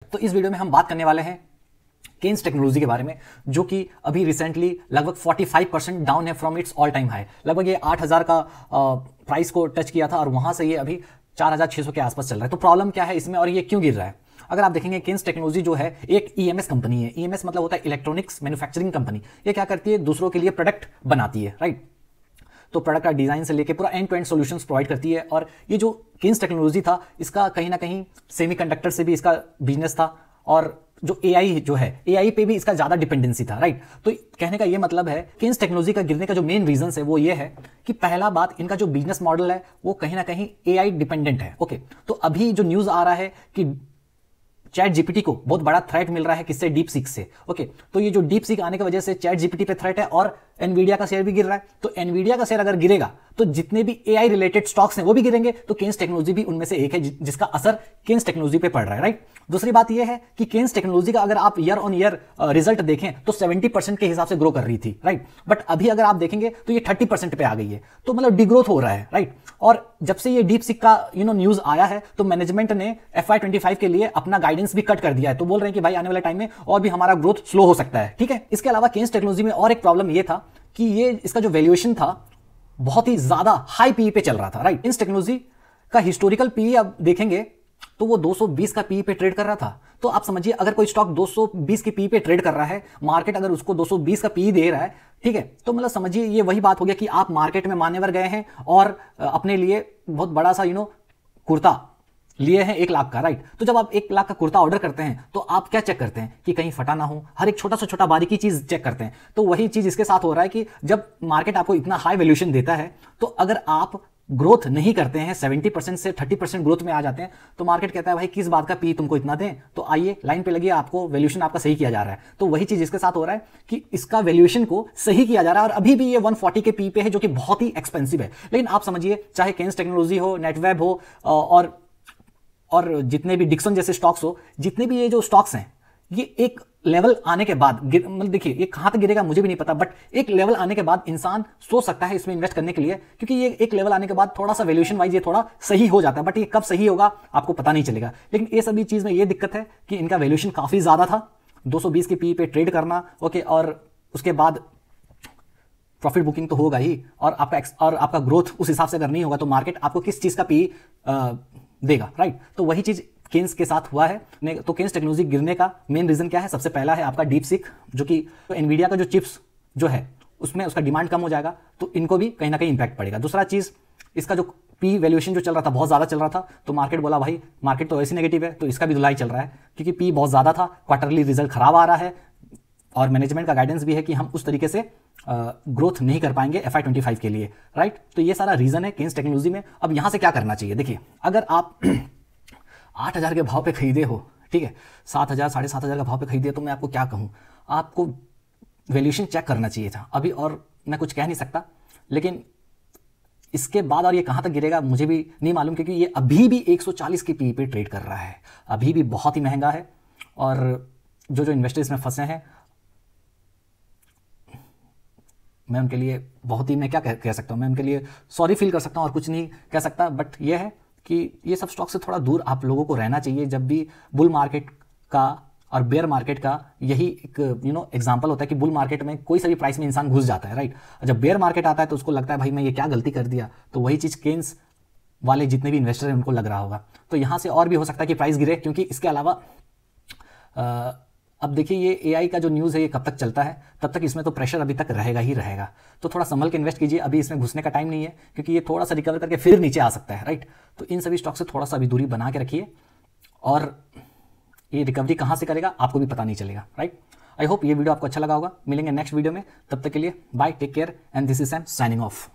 तो इस वीडियो में हम बात करने वाले हैं केन्स टेक्नोलॉजी के बारे में, जो कि अभी रिसेंटली लगभग 45% डाउन है from its all time high. लगभग ये 8000 का प्राइस को टच किया था और वहां से ये अभी 4600 के आसपास चल रहा है। तो प्रॉब्लम क्या है इसमें और ये क्यों गिर रहा है? अगर आप देखेंगे केन्स टेक्नोलॉजी जो है एक ईएमएस कंपनी है। ईएमएस मतलब होता है इलेक्ट्रॉनिक्स मैन्युफैक्चरिंग कंपनी। ये क्या करती है? दूसरों के लिए प्रोडक्ट बनाती है, राइट। तो प्रोडक्ट का डिजाइन से लेके पूरा end to end solutions provide करती है। और ये जो केन्स टेक्नोलॉजी था इसका कहीं ना कहीं सेमीकंडक्टर से भी इसका बिजनेस था, और जो एआई जो है एआई पे भी इसका ज्यादा डिपेंडेंसी था, राइट। तो कहने का ये मतलब है केन्स टेक्नोलॉजी का गिरने का जो मेन रीजन है वो ये है कि पहला बात, इनका जो बिजनेस मॉडल है वो कहीं ना कहीं एआई डिपेंडेंट है। ओके, तो अभी जो न्यूज आ रहा है कि चैट जीपीटी को बहुत बड़ा थ्रेट मिल रहा है, किससे? डीप सीक से। ओके, तो ये जो डीप सीक आने की वजह से चैट जीपीटी पे थ्रेट है और एनवीडिया का शेयर भी गिर रहा है। तो एनवीडिया का शेयर अगर गिरेगा तो जितने भी एआई रिलेटेड स्टॉक्स हैं वो भी गिरेंगे। तो केन्स टेक्नोलॉजी भी उनमें से एक है जिसका असर केन्स टेक्नोलॉजी पे पड़ रहा है, राइट। दूसरी बात यह है कि केन्स टेक्नोलॉजी का अगर आप ईयर ऑन ईयर रिजल्ट देखें तो 70% के हिसाब से ग्रो कर रही थी, राइट। बट अभी अगर आप देखेंगे तो ये 30% पे आ गई है, तो मतलब डिग्रोथ हो रहा है, राइट। और जब से ये डीप सीक का न्यूज आया है तो मैनेजमेंट ने FY25 के लिए अपना गाइडेंस भी कट कर दिया है। तो बोल रहे हैं कि भाई आने वाले टाइम में और भी हमारा ग्रोथ स्लो हो सकता है, ठीक है। इसके अलावा केन्स टेक्नोलॉजी में और एक प्रॉब्लम ये था कि ये इसका जो वैल्यूएशन था बहुत ही ज्यादा हाई पीई पे चल रहा था, राइट। केन्स टेक्नोलॉजी का हिस्टोरिकल पीई आप देखेंगे तो वो 220 का पीई पे ट्रेड कर रहा था। तो आप समझिए अगर कोई स्टॉक 220 के पीई पे ट्रेड कर रहा है, मार्केट अगर उसको 220 का पीई दे रहा है, ठीक है, तो मतलब समझिए ये वही बात हो गया कि आप मार्केट में मान्यवर गए हैं और अपने लिए बहुत बड़ा सा कुर्ता लिए हैं 1 लाख का, राइट। तो जब आप 1 लाख का कुर्ता ऑर्डर करते हैं तो आप क्या चेक करते हैं कि कहीं फटा ना हो, हर एक छोटा से छोटा बारीकी चीज चेक करते हैं। तो वही चीज इसके साथ हो रहा है कि जब मार्केट आपको इतना हाई वैल्यूएशन देता है तो अगर आप ग्रोथ नहीं करते हैं, 70% से 30% ग्रोथ में आ जाते हैं, तो मार्केट कहता है भाई किस बात का पी तुमको इतना दें, तो आइए लाइन पे लगिए, आपको वैल्यूएशन आपका सही किया जा रहा है। तो वही चीज इसके साथ हो रहा है कि इसका वैल्यूएशन को सही किया जा रहा है और अभी भी ये 140 के पी पे है, जो कि बहुत ही एक्सपेंसिव है। लेकिन आप समझिए चाहे केन्स टेक्नोलॉजी हो, नेटवेब हो और जितने भी डिक्सन जैसे स्टॉक्स हो, जितने भी ये जो स्टॉक्स हैं, ये एक लेवल आने के बाद मतलब देखिए ये कहां तक गिरेगा मुझे भी नहीं पता, बट एक लेवल आने के बाद इंसान सोच सकता है इसमें इन्वेस्ट करने के लिए, क्योंकि ये एक लेवल आने के बाद थोड़ा सा वैल्यूएशन वाइज ये थोड़ा सही हो जाता है। बट ये कब सही होगा आपको पता नहीं चलेगा। लेकिन ये सभी चीज में ये दिक्कत है कि इनका वैल्यूएशन काफी ज्यादा था, 220 के पी पे ट्रेड करना, ओके, और उसके बाद प्रॉफिट बुकिंग तो होगा ही, और आपका ग्रोथ उस हिसाब से अगर नहीं होगा तो मार्केट आपको किस चीज का पी देगा, राइट। तो वही चीज केन्स के साथ हुआ है। तो केन्स टेक्नोलॉजी गिरने का मेन रीजन क्या है? सबसे पहला है आपका डीप सीक, जो कि एनवीडिया का जो चिप्स जो है उसमें उसका डिमांड कम हो जाएगा, तो इनको भी कहीं ना कहीं इंपैक्ट पड़ेगा। दूसरा चीज, इसका जो पी वैल्यूएशन जो चल रहा था बहुत ज्यादा चल रहा था, तो मार्केट बोला भाई मार्केट तो ऐसी नेगेटिव है तो इसका भी धुलाई चल रहा है, क्योंकि पी बहुत ज्यादा था, क्वार्टरली रिजल्ट खराब आ रहा है और मैनेजमेंट का गाइडेंस भी है कि हम उस तरीके से ग्रोथ नहीं कर पाएंगे FY25 के लिए, राइट। तो ये सारा रीजन है केन्स टेक्नोलॉजी में। अब यहां से क्या करना चाहिए? देखिए, अगर आप 8000 के भाव पे खरीदे हो, ठीक है, 7000 7500 का भाव पे खरीदे, तो मैं आपको क्या कहूं, आपको वैल्यूएशन चेक करना चाहिए था अभी। और मैं कुछ कह नहीं सकता, लेकिन इसके बाद और ये कहां तक गिरेगा मुझे भी नहीं मालूम, क्योंकि ये अभी भी 140 के पी पे ट्रेड कर रहा है, अभी भी बहुत ही महंगा है। और जो इन्वेस्टर इसमें फंसे हैं, मैं उनके लिए बहुत ही, मैं क्या कह सकता हूँ, मैं उनके लिए सॉरी फील कर सकता हूँ और कुछ नहीं कह सकता। बट ये है कि ये सब स्टॉक से थोड़ा दूर आप लोगों को रहना चाहिए। जब भी बुल मार्केट का और बेयर मार्केट का यही एक एग्जांपल होता है कि बुल मार्केट में कोई सा भी प्राइस में इंसान घुस जाता है, राइट। जब बेयर मार्केट आता है तो उसको लगता है भाई मैं ये क्या गलती कर दिया। तो वही चीज केन्स वाले जितने भी इन्वेस्टर हैं उनको लग रहा होगा। तो यहां से और भी हो सकता है कि प्राइस गिरे, क्योंकि इसके अलावा अब देखिए ये एआई का जो न्यूज़ है ये कब तक चलता है, तब तक इसमें तो प्रेशर अभी तक रहेगा ही रहेगा। तो थोड़ा संभल के इन्वेस्ट कीजिए, अभी इसमें घुसने का टाइम नहीं है, क्योंकि ये थोड़ा सा रिकवर करके फिर नीचे आ सकता है, राइट। तो इन सभी स्टॉक से थोड़ा सा अभी दूरी बना के रखिए, और ये रिकवरी कहाँ से करेगा आपको भी पता नहीं चलेगा, राइट। आई होप ये वीडियो आपको अच्छा लगा होगा। मिलेंगे नेक्स्ट वीडियो में, तब तक के लिए bye, take care and this is Sam signing of.